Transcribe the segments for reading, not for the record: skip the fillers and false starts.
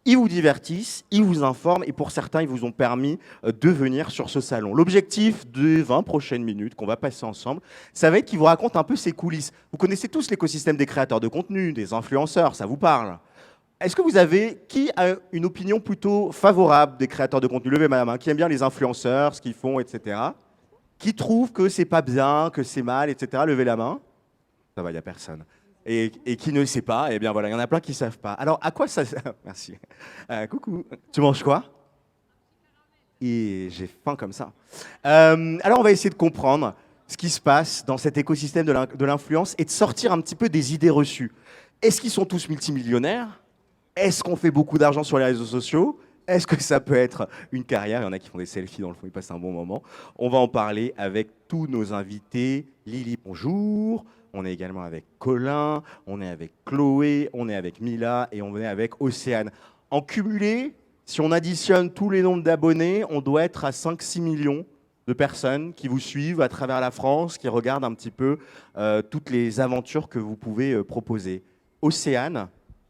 Ils vous divertissent, ils vous informent et pour certains, ils vous ont permis de venir sur ce salon. L'objectif des 20 prochaines minutes qu'on va passer ensemble, ça va être qu'ils vous racontent un peu ces coulisses. Vous connaissez tous l'écosystème des créateurs de contenu, des influenceurs, ça vous parle. Est-ce que vous avez, qui a une opinion plutôt favorable des créateurs de contenu? Levez ma main, qui aime bien les influenceurs, ce qu'ils font, etc. Qui trouve que c'est pas bien, que c'est mal, etc. Levez la main. Ça va, il n'y a personne. Et qui ne sait pas, eh bien voilà, il y en a plein qui ne savent pas. Alors, à quoi ça sert? Merci. Coucou. Tu manges quoi? Et j'ai faim comme ça. Alors, on va essayer de comprendre ce qui se passe dans cet écosystème de l'influence et de sortir un petit peu des idées reçues. Est-ce qu'ils sont tous multimillionnaires? Est-ce qu'on fait beaucoup d'argent sur les réseaux sociaux? Est-ce que ça peut être une carrière? Il y en a qui font des selfies dans le fond, ils passent un bon moment. On va en parler avec tous nos invités. Lily, bonjour. On est également avec Colin, on est avec Chloé, on est avec Mila et on est avec Océane. En cumulé, si on additionne tous les nombres d'abonnés, on doit être à 5-6 millions de personnes qui vous suivent à travers la France, qui regardent un petit peu toutes les aventures que vous pouvez proposer. Océane,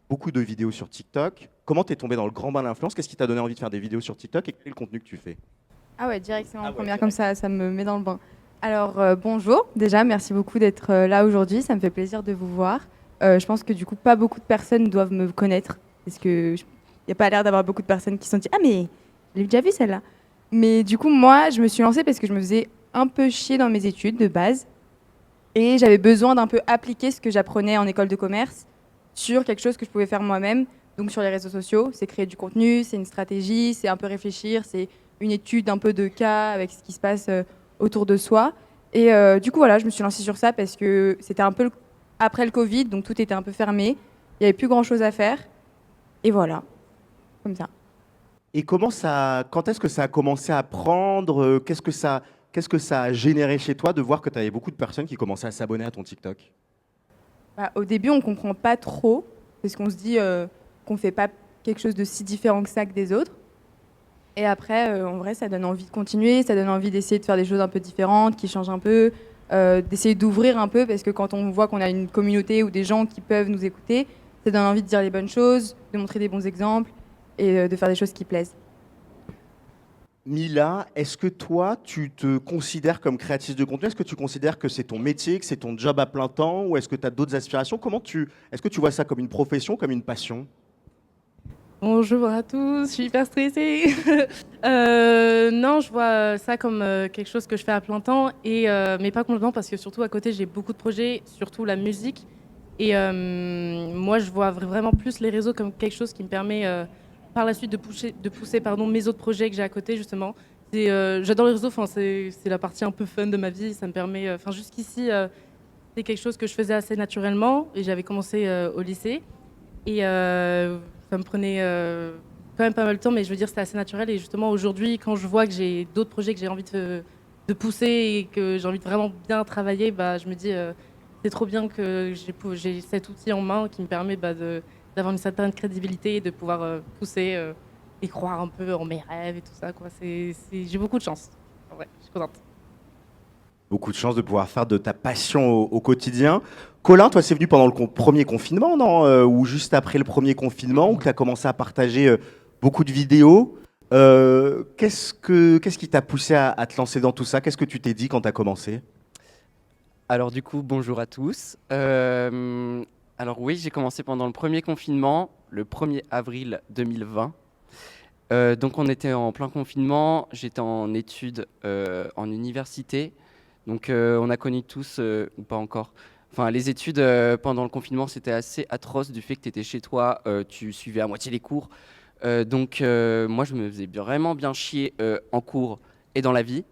beaucoup de vidéos sur TikTok. Comment t'es tombé dans le grand bain de l'influence? Qu'est-ce qui t'a donné envie de faire des vidéos sur TikTok et quel est le contenu que tu fais? Ah ouais, directement Ah en ouais, première, comme direct. ça me met dans le bain. Alors, bonjour, déjà, merci beaucoup d'être là aujourd'hui, ça me fait plaisir de vous voir. Je pense que du coup, pas beaucoup de personnes doivent me connaître, parce que il n'y a pas l'air d'avoir beaucoup de personnes qui se sont dit «Ah mais, j'ai déjà vu celle-là». Mais du coup, moi, je me suis lancée parce que je me faisais un peu chier dans mes études de base, et j'avais besoin d'un peu appliquer ce que j'apprenais en école de commerce sur quelque chose que je pouvais faire moi-même. Donc sur les réseaux sociaux, c'est créer du contenu, c'est une stratégie, c'est un peu réfléchir, c'est une étude un peu de cas avec ce qui se passe autour de soi. Et du coup, voilà, je me suis lancée sur ça parce que c'était un peu après le Covid, donc tout était un peu fermé. Il n'y avait plus grand-chose à faire. Et voilà, comme ça. Et quand est-ce que ça a commencé à prendre? Qu'est-ce que ça a généré chez toi de voir que tu avais beaucoup de personnes qui commençaient à s'abonner à ton TikTok? Bah, au début, on comprend pas trop parce qu'on se dit qu'on fait pas quelque chose de si différent que ça que des autres. Et après, en vrai, ça donne envie de continuer, ça donne envie d'essayer de faire des choses un peu différentes, qui changent un peu, d'essayer d'ouvrir un peu, parce que quand on voit qu'on a une communauté ou des gens qui peuvent nous écouter, ça donne envie de dire les bonnes choses, de montrer des bons exemples et de faire des choses qui plaisent. Mila, est-ce que toi, tu te considères comme créatrice de contenu? Est-ce que tu considères que c'est ton métier, que c'est ton job à plein temps, ou est-ce que tu as d'autres aspirations? Est-ce que tu vois ça comme une profession, comme une passion? Bonjour à tous, je suis hyper stressée. Non, je vois ça comme quelque chose que je fais à plein temps, mais pas complètement parce que surtout à côté j'ai beaucoup de projets, surtout la musique. Et moi je vois vraiment plus les réseaux comme quelque chose qui me permet par la suite de pousser pardon, mes autres projets que j'ai à côté justement. J'adore les réseaux, c'est la partie un peu fun de ma vie, ça me permet, jusqu'ici c'est quelque chose que je faisais assez naturellement et j'avais commencé au lycée. Et ça me prenait quand même pas mal de temps, mais je veux dire, c'était assez naturel. Et justement, aujourd'hui, quand je vois que j'ai d'autres projets que j'ai envie de pousser et que j'ai envie de vraiment bien travailler, bah, je me dis, c'est trop bien que j'ai cet outil en main qui me permet d'avoir une certaine crédibilité et de pouvoir pousser et croire un peu en mes rêves et tout ça, quoi. J'ai beaucoup de chance. Ouais, je suis contente. Beaucoup de chance de pouvoir faire de ta passion au quotidien. Colin, toi, c'est venu pendant le premier confinement, non? Ou juste après le premier confinement, où tu as commencé à partager beaucoup de vidéos. Qu'est-ce qui t'a poussé à te lancer dans tout ça? Qu'est-ce que tu t'es dit quand tu as commencé? Alors du coup, bonjour à tous. Alors oui, j'ai commencé pendant le premier confinement, le 1er avril 2020. Donc on était en plein confinement, j'étais en études en université. Donc on a connu tous, ou pas encore, enfin les études pendant le confinement, c'était assez atroce du fait que tu étais chez toi, tu suivais à moitié les cours. Donc moi, je me faisais vraiment bien chier en cours et dans la vie.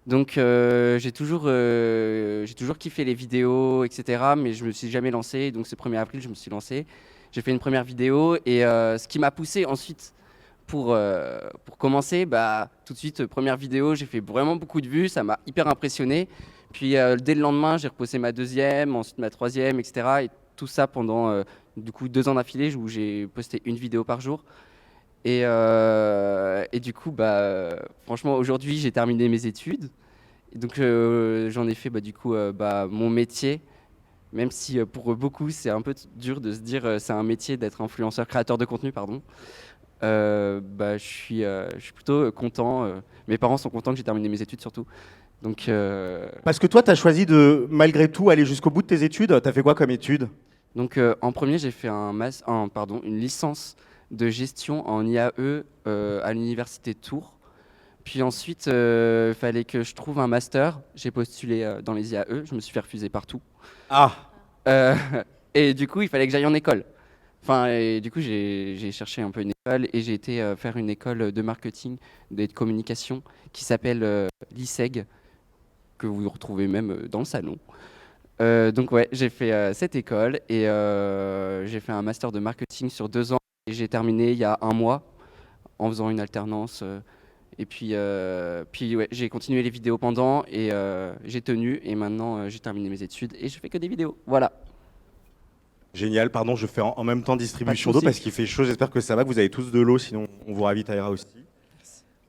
Donc j'ai toujours kiffé les vidéos, etc. Mais je me suis jamais lancé. Donc ce 1er avril, je me suis lancé. J'ai fait une première vidéo et ce qui m'a poussé ensuite pour commencer, bah, tout de suite, première vidéo, j'ai fait vraiment beaucoup de vues, ça m'a hyper impressionné. Puis dès le lendemain, j'ai reposté ma deuxième, ensuite ma troisième, etc. Et tout ça pendant du coup 2 ans d'affilée où j'ai posté une vidéo par jour. Et du coup, bah, franchement, aujourd'hui, j'ai terminé mes études. Et donc, j'en ai fait bah, du coup bah, mon métier, même si pour beaucoup, c'est un peu dur de se dire c'est un métier d'être influenceur, créateur de contenu, pardon. Je suis plutôt content. Mes parents sont contents que j'ai terminé mes études surtout. Donc, Parce que toi, tu as choisi de, malgré tout, aller jusqu'au bout de tes études. Tu as fait quoi comme études? en premier, j'ai fait une licence de gestion en IAE à l'université de Tours. Puis ensuite, il fallait que je trouve un master. J'ai postulé dans les IAE. Je me suis fait refuser partout. Ah, Euh, et du coup, il fallait que j'aille en école. Enfin, et du coup, j'ai cherché un peu une école et j'ai été faire une école de marketing et de communication qui s'appelle l'ISEG, que vous retrouvez même dans le salon. Donc ouais, j'ai fait cette école et j'ai fait un master de marketing sur 2 ans et j'ai terminé il y a un mois en faisant une alternance. Et puis ouais, j'ai continué les vidéos pendant et j'ai tenu et maintenant j'ai terminé mes études et je fais que des vidéos. Voilà. génial. Pardon, je fais en même temps distribution Pas de d'eau souci. parce qu'il fait chaud. J'espère que ça va, que vous avez tous de l'eau, sinon on vous ravitaillera aussi.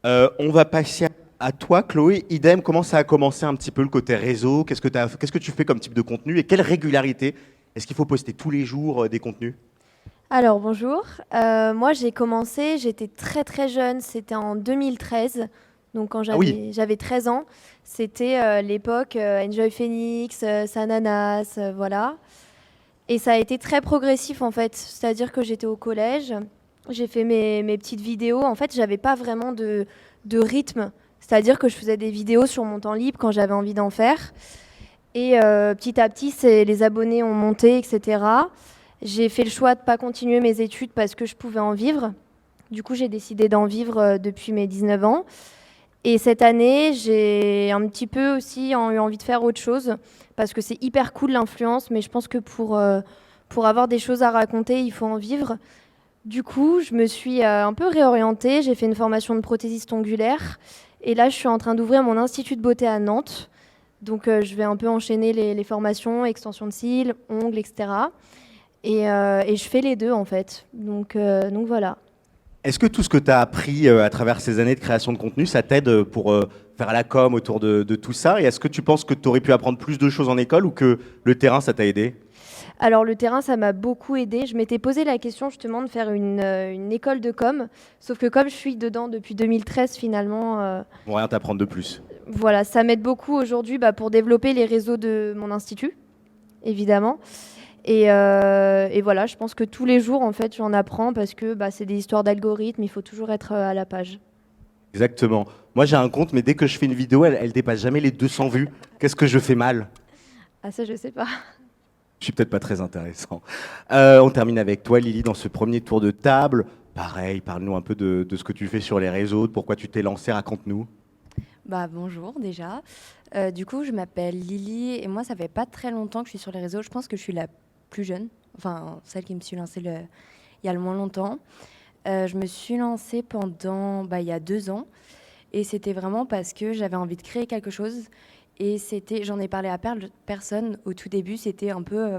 On va passer à toi, Chloé. Idem, comment ça a commencé un petit peu le côté réseau? Qu'est-ce que tu fais comme type de contenu et quelle régularité? Est-ce qu'il faut poster tous les jours des contenus? Alors bonjour, moi j'ai commencé, j'étais très très jeune, c'était en 2013, donc quand Ah oui. j'avais 13 ans, c'était l'époque Enjoy Phoenix, Sananas, voilà. Et ça a été très progressif en fait, c'est-à-dire que j'étais au collège, j'ai fait mes petites vidéos, en fait j'avais pas vraiment de rythme, c'est-à-dire que je faisais des vidéos sur mon temps libre quand j'avais envie d'en faire. Et petit à petit, les abonnés ont monté, etc. J'ai fait le choix de ne pas continuer mes études parce que je pouvais en vivre. Du coup, j'ai décidé d'en vivre depuis mes 19 ans. Et cette année, j'ai un petit peu aussi eu envie de faire autre chose parce que c'est hyper cool l'influence, mais je pense que pour avoir des choses à raconter, il faut en vivre. Du coup, je me suis un peu réorientée. J'ai fait une formation de prothésiste ongulaire. Et là, je suis en train d'ouvrir mon institut de beauté à Nantes. Donc, je vais un peu enchaîner les formations, extension de cils, ongles, etc. Et je fais les deux en fait. Donc voilà. Est-ce que tout ce que tu as appris à travers ces années de création de contenu, ça t'aide pour faire la com autour de tout ça? Et est-ce que tu penses que tu aurais pu apprendre plus de choses en école ou que le terrain, ça t'a aidé? Alors le terrain, ça m'a beaucoup aidé. Je m'étais posé la question justement de faire une école de com. Sauf que comme je suis dedans depuis 2013 finalement, Bon, rien t'apprendre de plus. voilà, ça m'aide beaucoup aujourd'hui pour développer les réseaux de mon institut, évidemment. Et voilà, je pense que tous les jours, en fait, j'en apprends parce que c'est des histoires d'algorithmes, il faut toujours être à la page. Exactement. Moi, j'ai un compte, mais dès que je fais une vidéo, elle dépasse jamais les 200 vues. Qu'est-ce que je fais mal? Ah ça, je sais pas. Je suis peut-être pas très intéressant. On termine avec toi, Lily, dans ce premier tour de table. Pareil, parle-nous un peu de ce que tu fais sur les réseaux, de pourquoi tu t'es lancé, raconte-nous. Bonjour déjà. Du coup, je m'appelle Lily et moi, ça fait pas très longtemps que je suis sur les réseaux. Je pense que je suis la plus jeune, enfin celle qui me suis lancée il y a le moins longtemps. Je me suis lancée pendant il y a 2 ans et c'était vraiment parce que j'avais envie de créer quelque chose et j'en ai parlé à personne au tout début. C'était un peu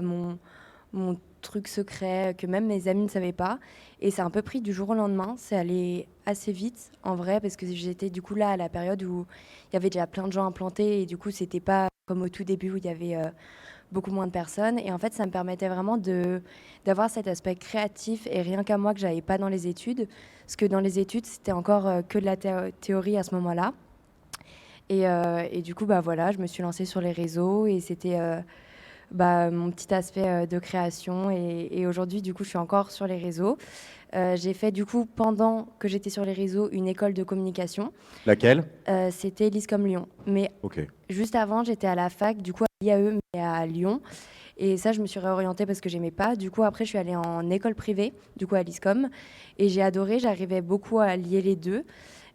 mon truc secret que même mes amis ne savaient pas. Et c'est un peu pris du jour au lendemain. C'est allé assez vite, en vrai, parce que j'étais du coup là à la période où il y avait déjà plein de gens implantés. Et du coup, c'était pas comme au tout début où il y avait beaucoup moins de personnes. Et en fait, ça me permettait vraiment d'avoir cet aspect créatif et rien qu'à moi que j'avais pas dans les études. Parce que dans les études, c'était encore que de la théorie à ce moment-là. Et du coup, voilà, je me suis lancée sur les réseaux et c'était mon petit aspect de création. Et aujourd'hui, du coup, je suis encore sur les réseaux. J'ai fait, du coup, pendant que j'étais sur les réseaux, une école de communication. Laquelle? C'était l'ISCOM Lyon. Mais Ok. juste avant, j'étais à la fac, du coup, à l'IAE, mais à Lyon. Et ça, je me suis réorientée parce que j'aimais pas. Du coup, après, je suis allée en école privée, du coup, à l'ISCOM. Et j'ai adoré, j'arrivais beaucoup à lier les deux.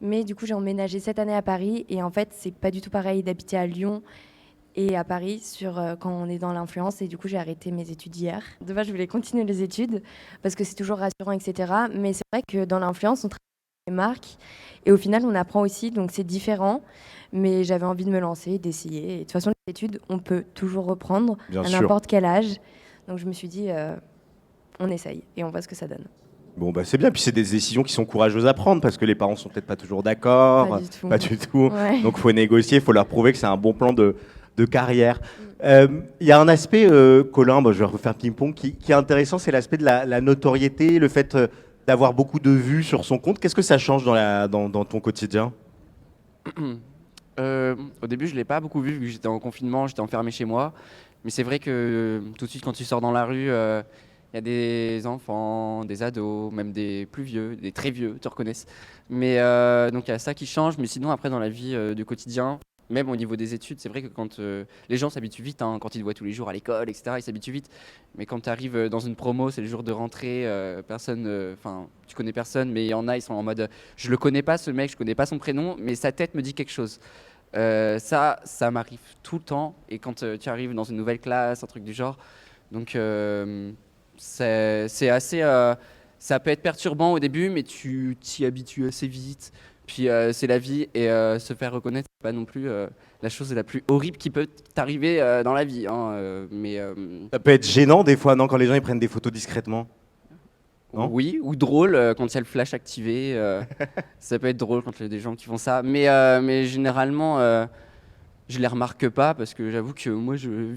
Mais du coup, j'ai emménagé cette année à Paris. Et en fait, c'est pas du tout pareil d'habiter à Lyon et à Paris quand on est dans l'influence. Et du coup, j'ai arrêté mes études hier. De base, je voulais continuer les études parce que c'est toujours rassurant, etc. Mais c'est vrai que dans l'influence, on travaille avec les marques. Et au final, on apprend aussi. Donc, c'est différent. Mais j'avais envie de me lancer, d'essayer. Et de toute façon, les études, on peut toujours reprendre Bien à sûr. n'importe quel âge. Donc, je me suis dit, on essaye et on voit ce que ça donne. Bon, c'est bien. Puis c'est des décisions qui sont courageuses à prendre parce que les parents sont peut-être pas toujours d'accord. Pas du tout. Pas du tout. Ouais. Donc, il faut négocier, il faut leur prouver que c'est un bon plan de carrière. Il y a un aspect, Colin, je vais refaire ping-pong, qui est intéressant, c'est l'aspect de la notoriété, le fait d'avoir beaucoup de vues sur son compte. Qu'est-ce que ça change dans ton quotidien? Au début, je ne l'ai pas beaucoup vu que j'étais en confinement, j'étais enfermé chez moi. Mais c'est vrai que tout de suite, quand tu sors dans la rue, il y a des enfants, des ados, même des plus vieux, des très vieux, te reconnaissent. Mais donc il y a ça qui change. Mais sinon, après, dans la vie du quotidien, même au niveau des études, c'est vrai que quand les gens s'habituent vite, hein, quand ils te voient tous les jours à l'école, etc., ils s'habituent vite. Mais quand tu arrives dans une promo, c'est le jour de rentrée, tu connais personne, mais il y en a, ils sont en mode, je le connais pas ce mec, je connais pas son prénom, mais sa tête me dit quelque chose. Ça m'arrive tout le temps. Et quand tu arrives dans une nouvelle classe, un truc du genre, donc c'est assez, ça peut être perturbant au début, mais tu t'y habitues assez vite. Puis c'est la vie et se faire reconnaître, c'est pas non plus la chose la plus horrible qui peut t'arriver dans la vie, hein, Ça peut être gênant des fois, non, quand les gens ils prennent des photos discrètement. Non. Oui, ou drôle quand il y a le flash activé. Ça peut être drôle quand il y a des gens qui font ça. Mais généralement, je les remarque pas parce que j'avoue que moi, je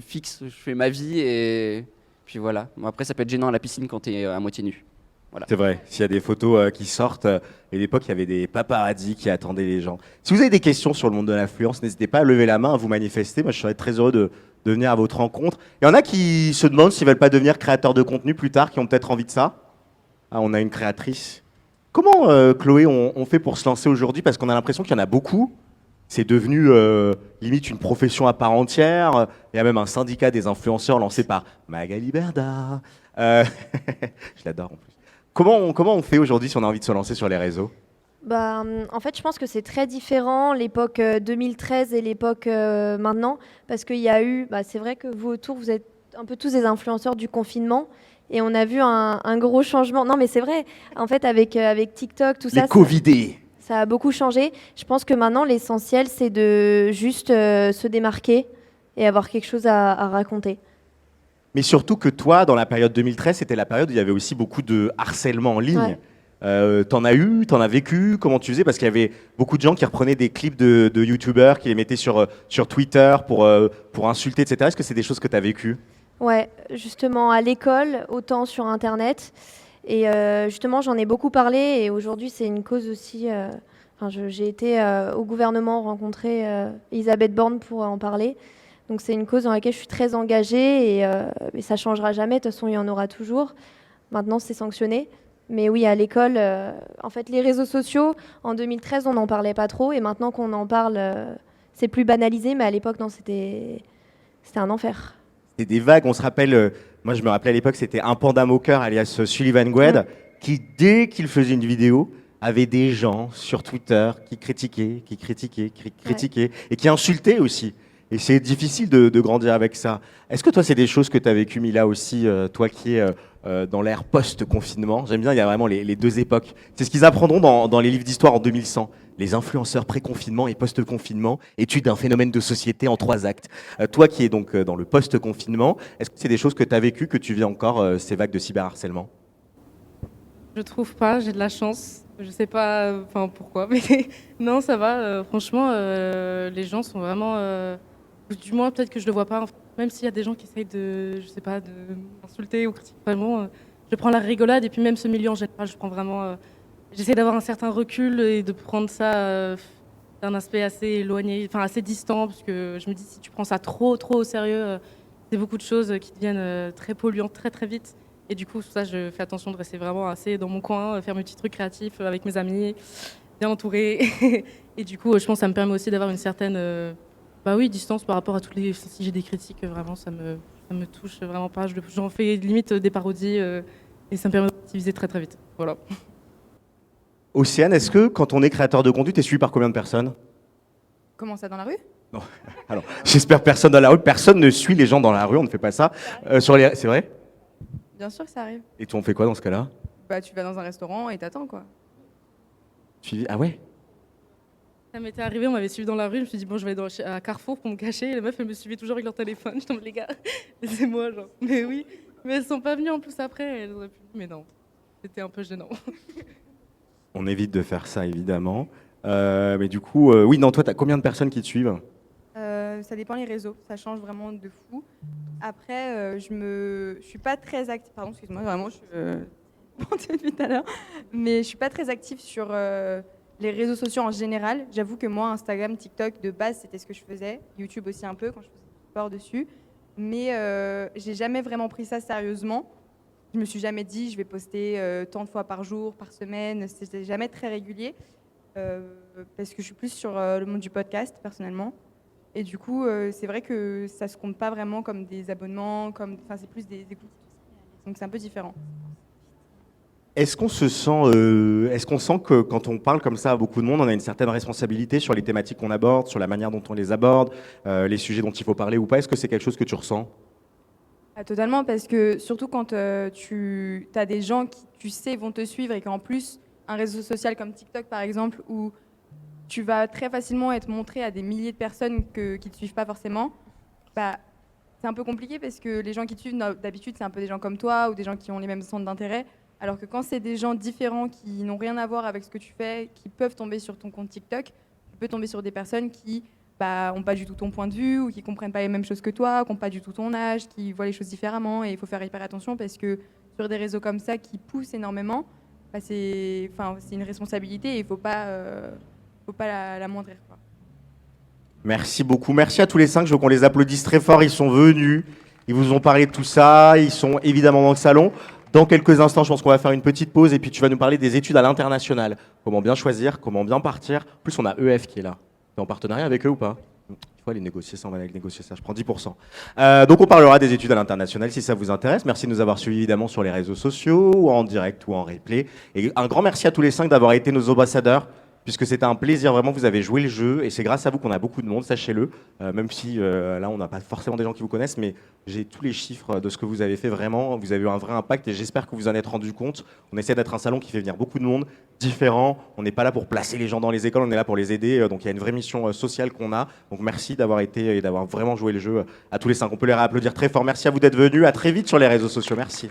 fais ma vie et puis voilà. Bon, après, ça peut être gênant à la piscine quand tu es à moitié nu. Voilà. C'est vrai, s'il y a des photos qui sortent, et à l'époque il y avait des paparazzis qui attendaient les gens. Si vous avez des questions sur le monde de l'influence, n'hésitez pas à lever la main, à vous manifester. Moi je serais très heureux de venir à votre rencontre. Il y en a qui se demandent s'ils veulent pas devenir créateurs de contenu plus tard, qui ont peut-être envie de ça. Ah, on a une créatrice. Comment, Chloé, on fait pour se lancer aujourd'hui? Parce qu'on a l'impression qu'il y en a beaucoup. C'est devenu limite une profession à part entière. Il y a même un syndicat des influenceurs lancé par Magali Berda. Je l'adore en plus. Comment on fait aujourd'hui si on a envie de se lancer sur les réseaux? Bah, en fait, je pense que c'est très différent l'époque 2013 et l'époque maintenant, parce qu'il y a eu, bah, c'est vrai que vous autour, vous êtes un peu tous des influenceurs du confinement, et on a vu un gros changement. Non, mais c'est vrai, en fait, avec TikTok, tout Les ça, Covidés. ça a beaucoup changé. Je pense que maintenant, l'essentiel, c'est de juste se démarquer et avoir quelque chose à raconter. Mais surtout que toi, dans la période 2013, c'était la période où il y avait aussi beaucoup de harcèlement en ligne. Ouais. T'en as eu, t'en as vécu, comment tu faisais? Parce qu'il y avait beaucoup de gens qui reprenaient des clips de youtubeurs, qui les mettaient sur Twitter pour insulter, etc. Est-ce que c'est des choses que tu as vécues? Ouais, justement à l'école, autant sur Internet. Et justement, j'en ai beaucoup parlé. Et aujourd'hui, c'est une cause aussi. J'ai été au gouvernement rencontrer Elisabeth Borne pour en parler. Donc c'est une cause dans laquelle je suis très engagée et ça changera jamais. De toute façon, il y en aura toujours. Maintenant, c'est sanctionné. Mais oui, à l'école, en fait, les réseaux sociaux, en 2013, on n'en parlait pas trop. Et maintenant qu'on en parle, c'est plus banalisé. Mais à l'époque, non, c'était un enfer. C'est des vagues, on se rappelle, moi je me rappelais à l'époque, c'était un panda moqueur alias Sullivan Gwed, qui dès qu'il faisait une vidéo, avait des gens sur Twitter qui critiquaient, et qui insultaient aussi. Et c'est difficile de grandir avec ça. Est-ce que toi, c'est des choses que tu as vécues, Mila, aussi, toi qui es dans l'ère post-confinement? J'aime bien, il y a vraiment les deux époques. C'est ce qu'ils apprendront dans les livres d'histoire en 2100. Les influenceurs pré-confinement et post-confinement, étude d'un phénomène de société en 3 actes. Toi qui es donc dans le post-confinement, est-ce que c'est des choses que tu as vécues, que tu vis encore, ces vagues de cyberharcèlement? Je trouve pas, j'ai de la chance. Je sais pas pourquoi, mais non, ça va. Franchement, les gens sont vraiment. Du moins, peut-être que je le vois pas. Même s'il y a des gens qui essayent je sais pas, de m'insulter ou critiquer, vraiment, je prends la rigolade. Et puis même ce milieu en général, je prends vraiment. J'essaie d'avoir un certain recul et de prendre ça d'un aspect assez éloigné, enfin assez distant, parce que je me dis si tu prends ça trop au sérieux, c'est beaucoup de choses qui deviennent très polluantes très très vite. Et du coup, ça, je fais attention de rester vraiment assez dans mon coin, faire mes petits trucs créatifs avec mes amis, bien entourée. Et du coup, je pense que ça me permet aussi d'avoir une certaine distance par rapport à toutes les. Si j'ai des critiques, vraiment, ça me touche vraiment pas. J'en fais limite des parodies et ça me permet d'activiser très très vite. Voilà. Océane, est-ce que quand on est créateur de contenu, tu es suivi par combien de personnes? Comment ça, dans la rue? Non. Alors, j'espère personne dans la rue. Personne ne suit les gens dans la rue, on ne fait pas ça. C'est vrai? Bien sûr que ça arrive. Et toi, on fait quoi dans ce cas-là? Bah, tu vas dans un restaurant et t'attends, quoi. Suivi? Ah ouais? Ça m'était arrivé, on m'avait suivi dans la rue, je me suis dit bon je vais aller à Carrefour pour me cacher, et les meufs elles me suivaient toujours avec leur téléphone, je tombe les gars, laissez-moi genre. Mais oui, mais elles sont pas venues en plus après, elles auraient pu, mais non, c'était un peu gênant. On évite de faire ça, évidemment. Mais du coup, oui, non, toi, tu as combien de personnes qui te suivent? Ça dépend les réseaux, ça change vraiment de fou. Après, je suis pas très active. Pardon, excuse-moi, vraiment, depuis tout à l'heure. Mais je suis pas très active sur les réseaux sociaux en général. J'avoue que moi, Instagram, TikTok, de base, c'était ce que je faisais. YouTube aussi un peu, quand je faisais du sport dessus. Mais j'ai jamais vraiment pris ça sérieusement. Je me suis jamais dit, je vais poster tant de fois par jour, par semaine. C'était jamais très régulier. Parce que je suis plus sur le monde du podcast, personnellement. Et du coup, c'est vrai que ça se compte pas vraiment comme des abonnements, enfin, c'est plus des écoutes. Donc c'est un peu différent. Est-ce qu'on sent que quand on parle comme ça à beaucoup de monde, on a une certaine responsabilité sur les thématiques qu'on aborde, sur la manière dont on les aborde, les sujets dont il faut parler ou pas? Est-ce que c'est quelque chose que tu ressens? Ah, totalement, parce que surtout quand tu as des gens qui, tu sais, vont te suivre et qu'en plus, un réseau social comme TikTok, par exemple, où tu vas très facilement être montré à des milliers de personnes qui ne te suivent pas forcément, bah, c'est un peu compliqué parce que les gens qui te suivent, d'habitude, c'est un peu des gens comme toi ou des gens qui ont les mêmes centres d'intérêt. Alors que quand c'est des gens différents qui n'ont rien à voir avec ce que tu fais, qui peuvent tomber sur ton compte TikTok, tu peux tomber sur des personnes qui n'ont pas du tout ton point de vue ou qui comprennent pas les mêmes choses que toi, qui n'ont pas du tout ton âge, qui voient les choses différemment. Et il faut faire hyper attention parce que sur des réseaux comme ça qui poussent énormément, c'est une responsabilité et il ne faut pas l'amoindrir, quoi. Merci beaucoup. Merci à tous les 5. Je veux qu'on les applaudisse très fort. Ils sont venus. Ils vous ont parlé de tout ça. Ils sont évidemment dans le salon. Dans quelques instants, je pense qu'on va faire une petite pause et puis tu vas nous parler des études à l'international. Comment bien choisir, comment bien partir. En plus, on a EF qui est là. T'es en partenariat avec eux ou pas? Il faut aller négocier ça, on va aller négocier ça. Je prends 10%. Donc on parlera des études à l'international si ça vous intéresse. Merci de nous avoir suivis évidemment sur les réseaux sociaux, ou en direct ou en replay. Et un grand merci à tous les 5 d'avoir été nos ambassadeurs, puisque c'était un plaisir, vraiment, vous avez joué le jeu, et c'est grâce à vous qu'on a beaucoup de monde, sachez-le, même si là, on n'a pas forcément des gens qui vous connaissent, mais j'ai tous les chiffres de ce que vous avez fait, vraiment, vous avez eu un vrai impact, et j'espère que vous en êtes rendu compte. On essaie d'être un salon qui fait venir beaucoup de monde, différent, on n'est pas là pour placer les gens dans les écoles, on est là pour les aider, donc il y a une vraie mission sociale qu'on a, donc merci d'avoir été, et d'avoir vraiment joué le jeu à tous les 5. On peut les réapplaudir très fort, merci à vous d'être venus, à très vite sur les réseaux sociaux, merci.